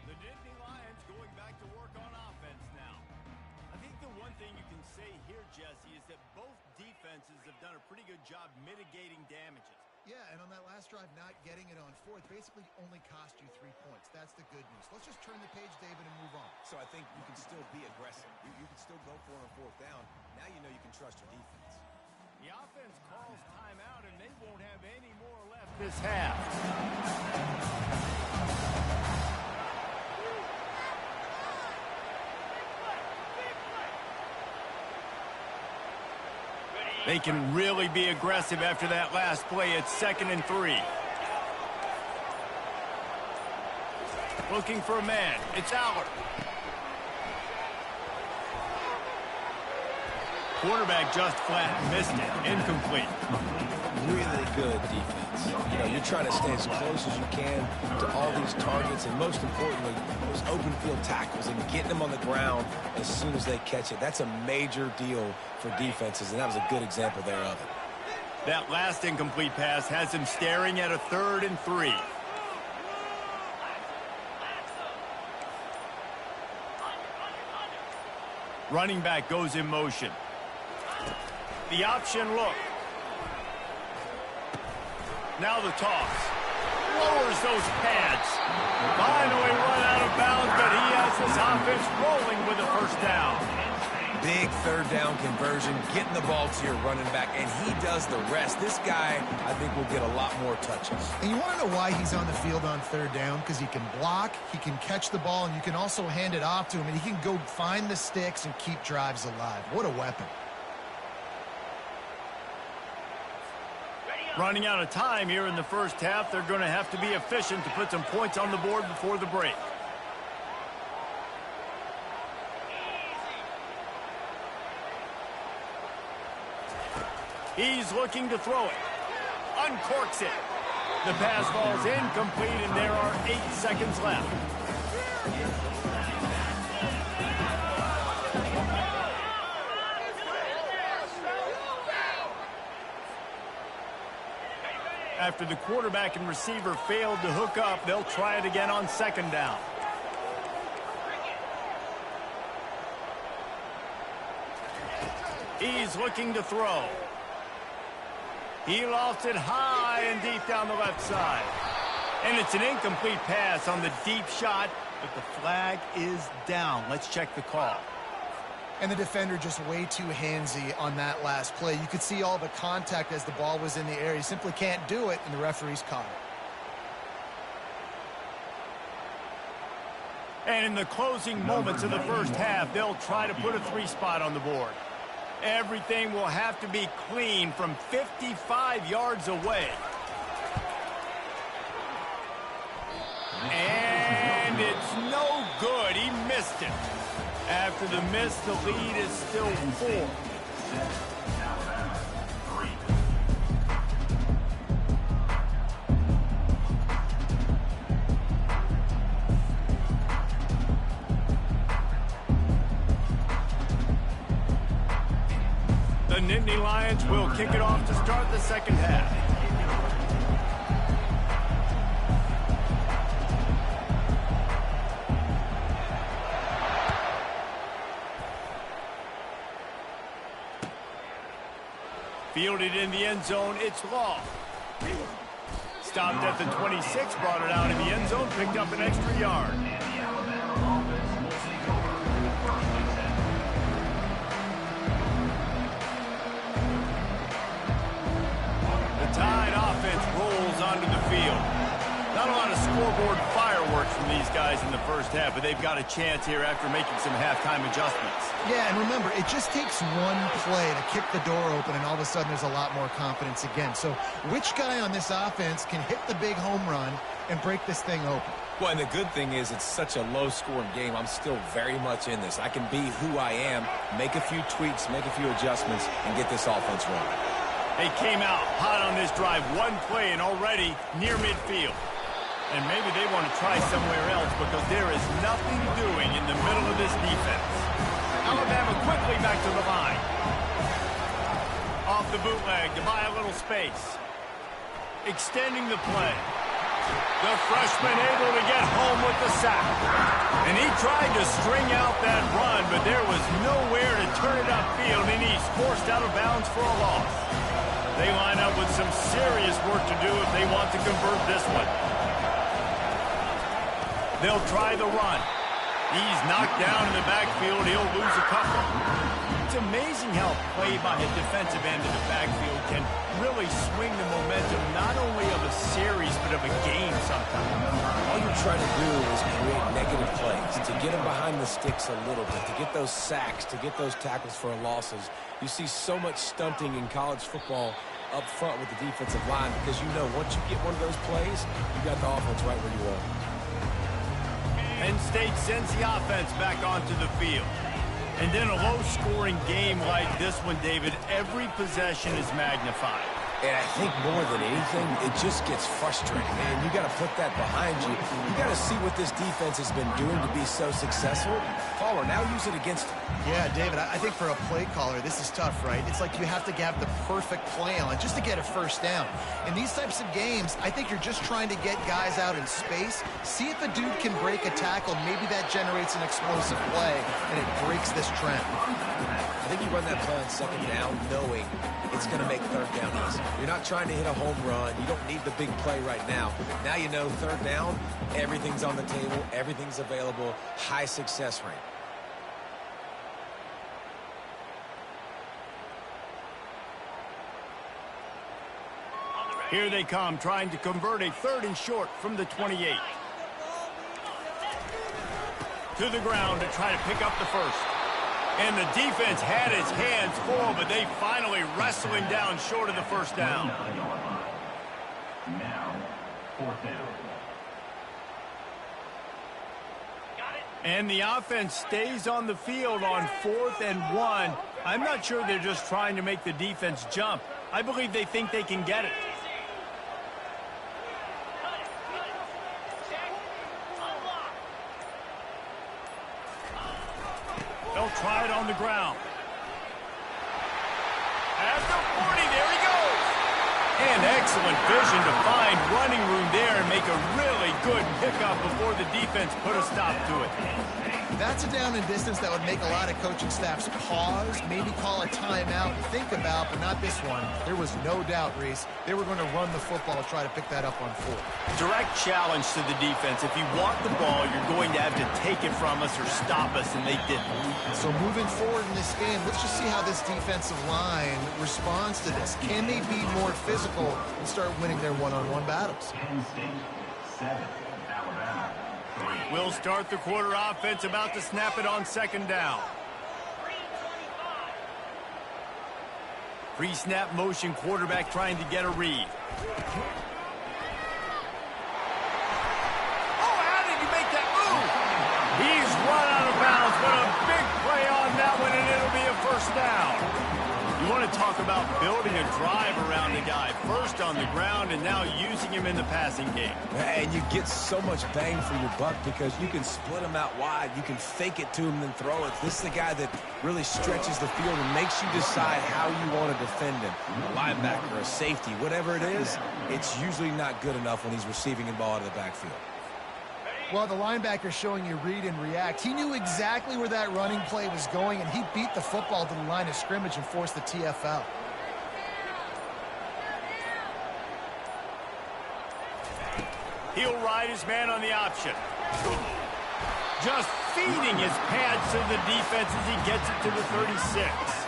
The Nittany Lions going back to work on offense now. I think the one thing you can say here, Jesse, is that both defenses have done a pretty good job mitigating damages. Yeah, and on that last drive, not getting it on 4th basically only cost you 3 points. That's the good news. Let's just turn the page, David, and move on. So I think you can still be aggressive. You can still go for it on 4th down. Now you know you can trust your defense. The offense calls timeout, and they won't have any more left this half. They can really be aggressive after that last play. It's 2nd and 3. Looking for a man. It's Aller. Quarterback just flat missed it. Incomplete. Really good defense. You know, you're trying to stay as close as you can to all these targets, and most importantly, those open field tackles and getting them on the ground as soon as they catch it. That's a major deal for defenses, and that was a good example there of it. That last incomplete pass has him staring at a 3rd and 3. Running back goes in motion. The option look. Now the toss. Lowers those pads. Finally run out of bounds, but he has this offense rolling with a 1st down. Big 3rd down conversion, getting the ball to your running back, and he does the rest. This guy, I think, will get a lot more touches. And you want to know why he's on the field on 3rd down? Because he can block, he can catch the ball, and you can also hand it off to him, and he can go find the sticks and keep drives alive. What a weapon. Running out of time here in the first half. They're going to have to be efficient to put some points on the board before the break. He's looking to throw it. Uncorks it. The pass falls incomplete, and there are 8 seconds left. After the quarterback and receiver failed to hook up, they'll try it again on 2nd down. He's looking to throw. He lofts it high and deep down the left side. And it's an incomplete pass on the deep shot. But the flag is down. Let's check the call. And the defender just way too handsy on that last play. You could see all the contact as the ball was in the air. He simply can't do it, and the referee's caught it. And in the closing moments of the first half, they'll try to put a 3-spot on the board. Everything will have to be clean from 55 yards away. And it's no good. He missed it. After the miss, the lead is still 4. The Nittany Lions will kick it off to start the second half. Fielded in the end zone, it's Law. Stopped at the 26, brought it out in the end zone, picked up an extra yard. The Tide offense rolls onto the field. Not a lot of scoreboard fireworks from these guys in the first half, but they've got a chance here after making some halftime adjustments. Yeah, and remember, it just takes one play to kick the door open, and all of a sudden there's a lot more confidence again. So which guy on this offense can hit the big home run and break this thing open? Well, and the good thing is it's such a low-scoring game. I'm still very much in this. I can be who I am, make a few tweaks, make a few adjustments, and get this offense running. They came out hot on this drive, one play and already near midfield. And maybe they want to try somewhere else because there is nothing doing in the middle of this defense. Alabama quickly back to the line. Off the bootleg to buy a little space. Extending the play. The freshman able to get home with the sack. And he tried to string out that run, but there was nowhere to turn it upfield, and he's forced out of bounds for a loss. They line up with some serious work to do if they want to convert this one. They'll try the run. He's knocked down in the backfield. He'll lose a couple. It's amazing how play by the defensive end of the backfield can really swing the momentum not only of a series but of a game sometimes. All you're trying to do is create negative plays, to get them behind the sticks a little bit, to get those sacks, to get those tackles for losses. You see so much stunting in college football up front with the defensive line because you know once you get one of those plays, you got the offense right where you want it. Penn State sends the offense back onto the field. And in a low-scoring game like this one, David, every possession is magnified. And I think more than anything, it just gets frustrating, man. You got to put that behind you. You got to see what this defense has been doing to be so successful. Caller, now use it against them. Yeah, David, I think for a play caller, this is tough, right? It's like you have to have the perfect play on it just to get a first down. In these types of games, I think you're just trying to get guys out in space, see if a dude can break a tackle. Maybe that generates an explosive play, and it breaks this trend. I think you run that play on second down knowing it's going to make third down easy. You're not trying to hit a home run. You don't need the big play right now. Now you know third down, everything's on the table, everything's available, high success rate. Here they come, trying to convert a 3rd and short from the 28. To the ground to try to pick up the first. And the defense had his hands full, but they finally wrestle him down short of the first down. Now, 4th down. And the offense stays on the field on 4th and 1. I'm not sure they're just trying to make the defense jump. I believe they think they can get it. They'll try it on the ground. At the 40, there he goes. And Excellent vision to find running room there and make a really good pickup before the defense put a stop to it. That's a down and distance that would make a lot of coaching staffs pause, maybe call a timeout and think about, but not this one. There was no doubt, Reese, they were going to run the football, try to pick that up on fourth. Direct challenge to the defense. If you want the ball, you're going to have to take it from us or stop us, and they didn't. So moving forward in this game, let's just see how this defensive line responds to this. Can they be more physical and start winning their one-on-one battles? Penn State, 7, Alabama, 3. We'll start the quarter offense, about to snap it on second down. Pre-snap motion, quarterback trying to get a read. Oh, how did he make that move? He's run out of bounds. What a big play on that one, and it'll be a first down. You want to talk about building a drive around a guy. First on the ground and now using him in the passing game. And you get so much bang for your buck because you can split him out wide. You can fake it to him and then throw it. This is the guy that really stretches the field and makes you decide how you want to defend him. A linebacker, a safety, whatever it is, it's usually not good enough when he's receiving the ball out of the backfield. Well, the linebacker's showing you read and react. He knew exactly where that running play was going, and he beat the football to the line of scrimmage and forced the TFL. He'll ride his man on the option. Just feeding his pads to the defense as he gets it to the 36.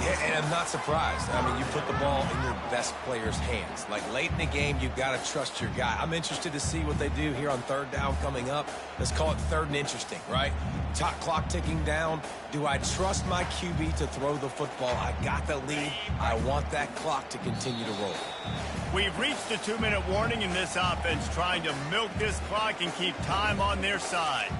Yeah, and I'm not surprised. I mean, you put the ball in your best player's hands. Like, late in the game, you've got to trust your guy. I'm interested to see what they do here on third down coming up. Let's call it third and interesting, right? Top clock ticking down. Do I trust my QB to throw the football? I got the lead. I want that clock to continue to roll. We've reached the 2-minute warning in this offense, trying to milk this clock and keep time on their side.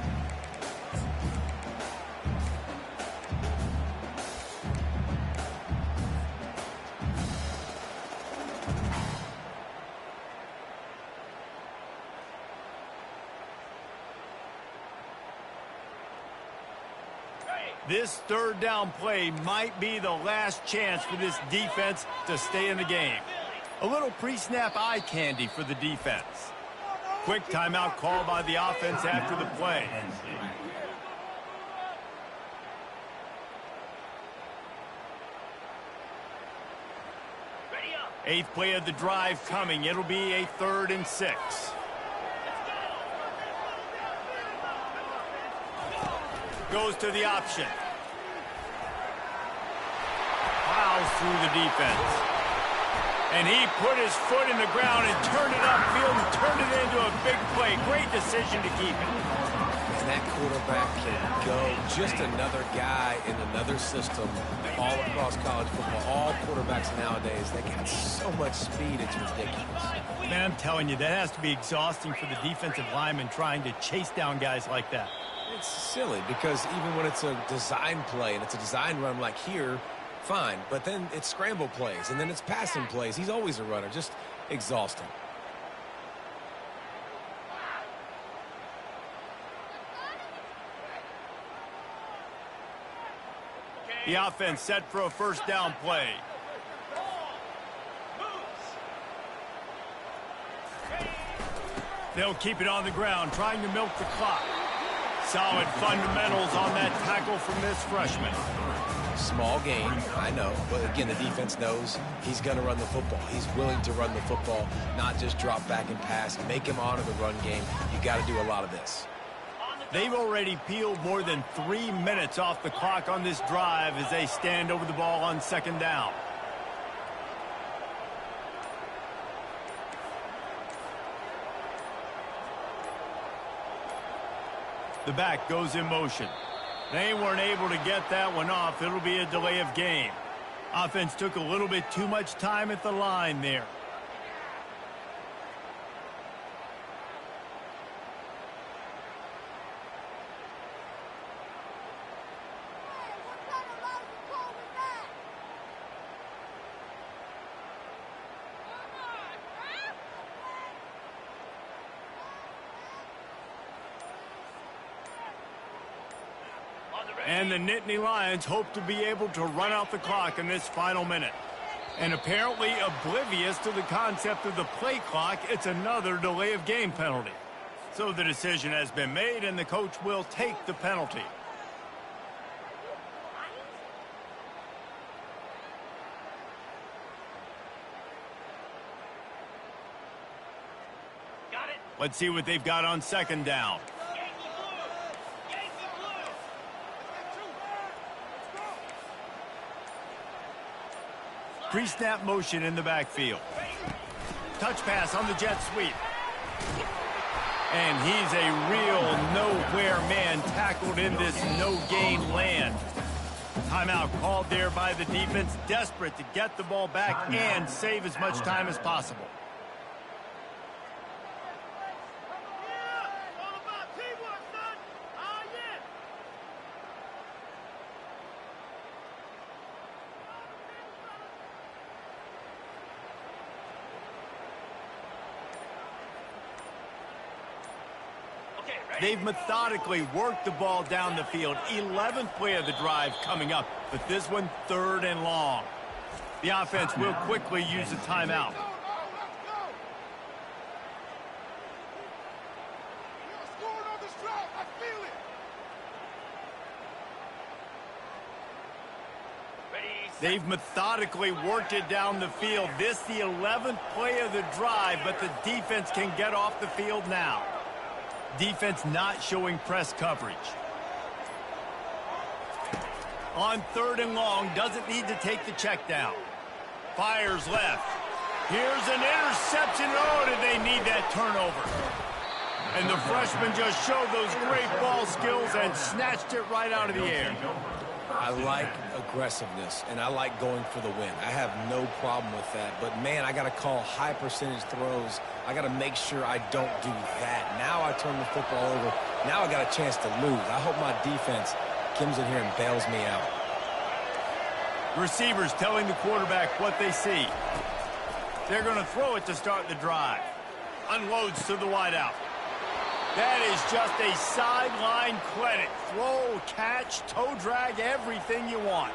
This third down play might be the last chance for this defense to stay in the game. A little pre-snap eye candy for the defense. Quick timeout call by the offense after the play. Eighth play of the drive coming. It'll be a 3rd and 6. Goes to the option. Plows through the defense. And he put his foot in the ground and turned it upfield and turned it into a big play. Great decision to keep it. And that quarterback can go. Just another guy in another system all across college football. All quarterbacks nowadays, they got so much speed, it's ridiculous. Man, I'm telling you, that has to be exhausting for the defensive lineman trying to chase down guys like that. It's silly because even when it's a design play and it's a design run like here, fine. But then it's scramble plays and then it's passing plays. He's always a runner. Just exhausting. The offense set for a first down play. They'll keep it on the ground, trying to milk the clock. Solid fundamentals on that tackle from this freshman. Small gain, I know. But again, the defense knows he's going to run the football. He's willing to run the football, not just drop back and pass. Make him honor the run game. You got to do a lot of this. They've already peeled more than 3 minutes off the clock on this drive as they stand over the ball on second down. The back goes in motion. They weren't able to get that one off. It'll be a delay of game. Offense took a little bit too much time at the line there. And the Nittany Lions hope to be able to run out the clock in this final minute. And apparently oblivious to the concept of the play clock, it's another delay of game penalty. So the decision has been made, and the coach will take the penalty. Let's see what they've got on second down. Pre-snap motion in the backfield. Touch pass on the jet sweep. And he's a real nowhere man tackled in this no-gain land. Timeout called there by the defense, desperate to get the ball back and save as much time as possible. They've methodically worked the ball down the field. 11th play of the drive coming up, but this one 3rd and long. The offense will quickly use a timeout. They've methodically worked it down the field. This the 11th play of the drive, but the defense can get off the field now. Defense not showing press coverage. On 3rd and long, doesn't need to take the check down. Fires left. Here's an interception. Oh, did they need that turnover? And the freshman just showed those great ball skills and snatched it right out of the air. I like aggressiveness, and I like going for the win. I have no problem with that. But, man, I got to call high percentage throws. I got to make sure I don't do that. Now I turn the football over. Now I got a chance to lose. I hope my defense comes in here and bails me out. Receivers telling the quarterback what they see. They're going to throw it to start the drive. Unloads to the wideout. That is just a sideline credit. Throw, catch, toe drag, everything you want.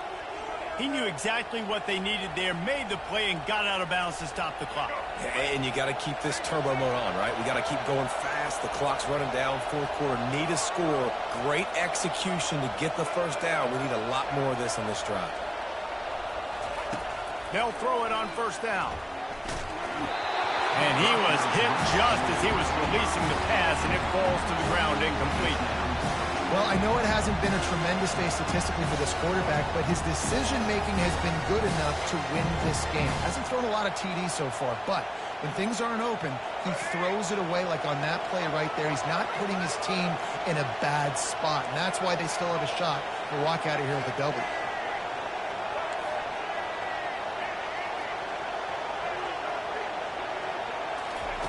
He knew exactly what they needed there, made the play, and got out of bounds to stop the clock. And you got to keep this turbo mode on, right? We got to keep going fast. The clock's running down. 4th quarter, need a score. Great execution to get the first down. We need a lot more of this on this drive. They'll throw it on 1st down. And he was hit just as he was releasing the pass, and it falls to the ground incomplete. Well, I know it hasn't been a tremendous day statistically for this quarterback, but his decision-making has been good enough to win this game. Hasn't thrown a lot of TDs so far, but when things aren't open, he throws it away like on that play right there. He's not putting his team in a bad spot, and that's why they still have a shot to walk out of here with a W.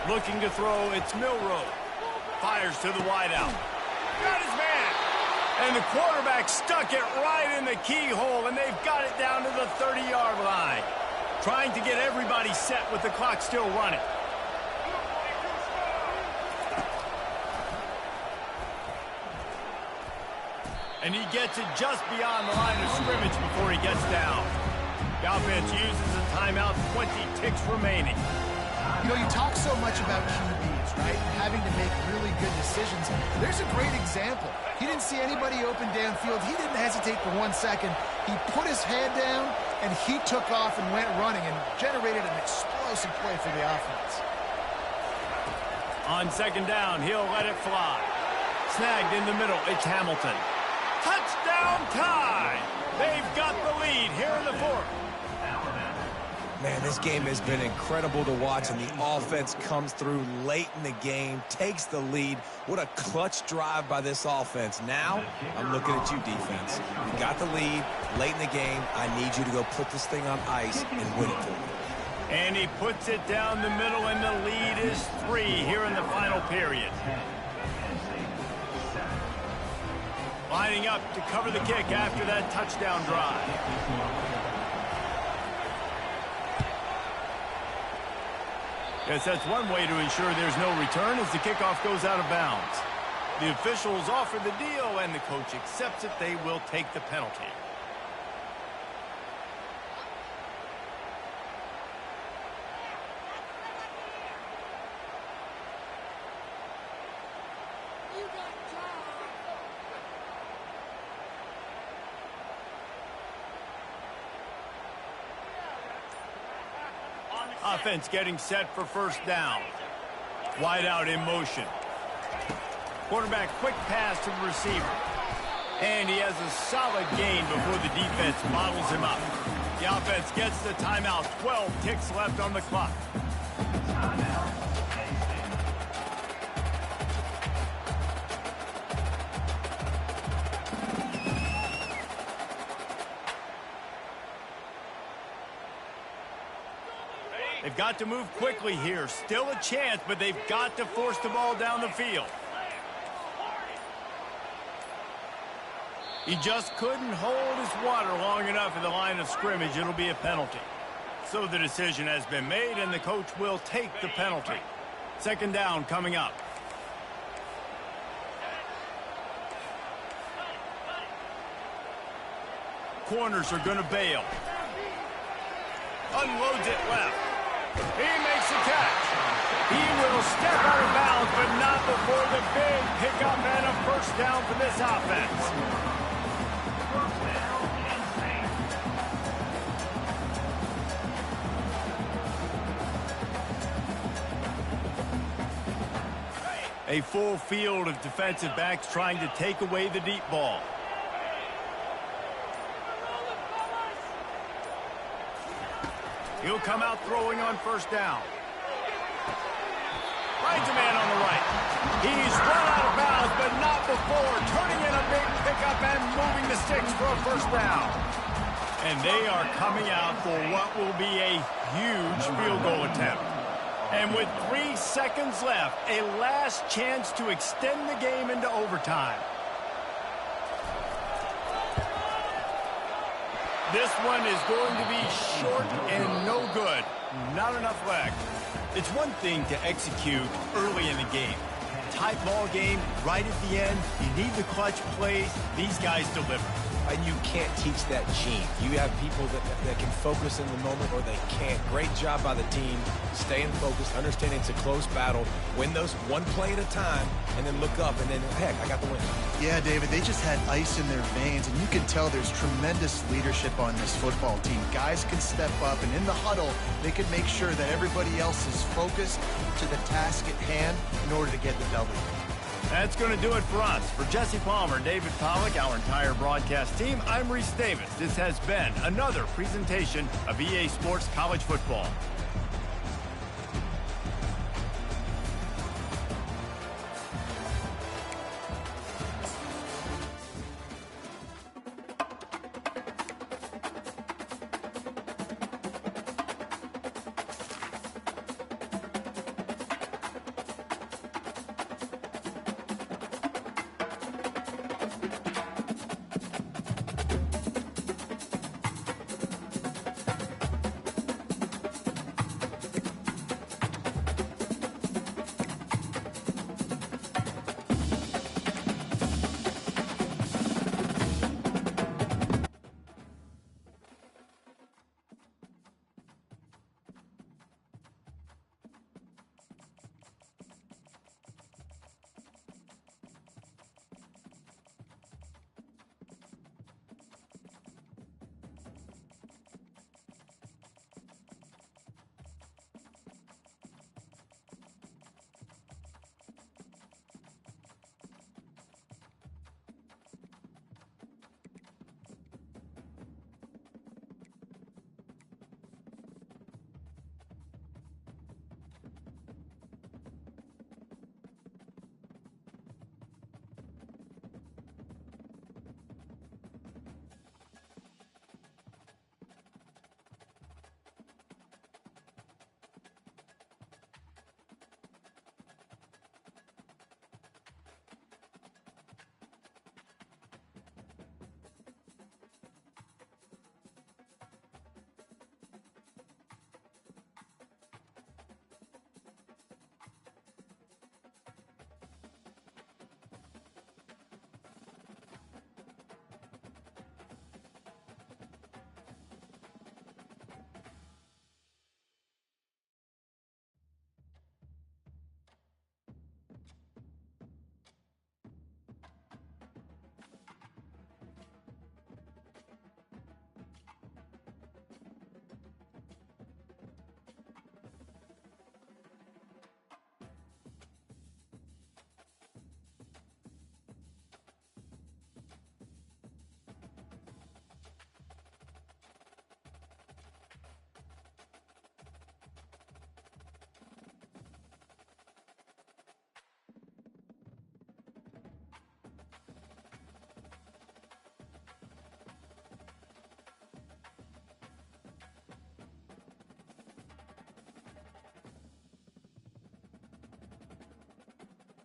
Looking to throw, it's Milroe. Fires to the wideout. Got his man. And the quarterback stuck it right in the keyhole, and they've got it down to the 30-yard line. Trying to get everybody set with the clock still running. And he gets it just beyond the line of scrimmage before he gets down. The offense uses a timeout, 20 ticks remaining. You know, you talk so much about QBs, right? Having to make really good decisions. There's a great example. He didn't see anybody open downfield. He didn't hesitate for 1 second. He put his head down, and he took off and went running and generated an explosive play for the offense. On 2nd down, he'll let it fly. Snagged in the middle, it's Hamilton. Touchdown tie! They've got the lead here in the 4th. Man, this game has been incredible to watch, and the offense comes through late in the game, takes the lead. What a clutch drive by this offense. Now, I'm looking at you, defense. You got the lead late in the game. I need you to go put this thing on ice and win it for me. And he puts it down the middle, and the lead is 3 here in the final period. Lining up to cover the kick after that touchdown drive. Yes, that's one way to ensure there's no return as the kickoff goes out of bounds. The officials offer the deal, and the coach accepts it. They will take the penalty. Offense getting set for first down. Wide out in motion. Quarterback quick pass to the receiver. And he has a solid gain before the defense bottles him up. The offense gets the timeout. 12 ticks left on the clock. They've got to move quickly here. Still a chance, but they've got to force the ball down the field. He just couldn't hold his water long enough at the line of scrimmage. It'll be a penalty. So the decision has been made, and the coach will take the penalty. Second down coming up. Corners are going to bail. Unloads it left. He makes the catch. He will step out of bounds, but not before the big pickup and a first down for this offense. A full field of defensive backs trying to take away the deep ball. He'll come out throwing on first down. Finds a man on the right. He's run out of bounds, but not before turning in a big pickup and moving the sticks for a first down. And they are coming out for what will be a huge field goal attempt. And with 3 seconds left, a last chance to extend the game into overtime. This one is going to be short and no good. Not enough leg. It's one thing to execute early in the game. Tight ball game, right at the end. You need the clutch plays. These guys deliver. And you can't teach that gene. You have people that can focus in the moment or they can't. Great job by the team, staying focused, understanding it's a close battle, win those one play at a time, and then look up, and then, heck, I got the win. Yeah, David, they just had ice in their veins, and you can tell there's tremendous leadership on this football team. Guys can step up, and in the huddle, they can make sure that everybody else is focused to the task at hand in order to get the W. That's going to do it for us. For Jesse Palmer, David Pollack, our entire broadcast team, I'm Reese Davis. This has been another presentation of EA Sports College Football.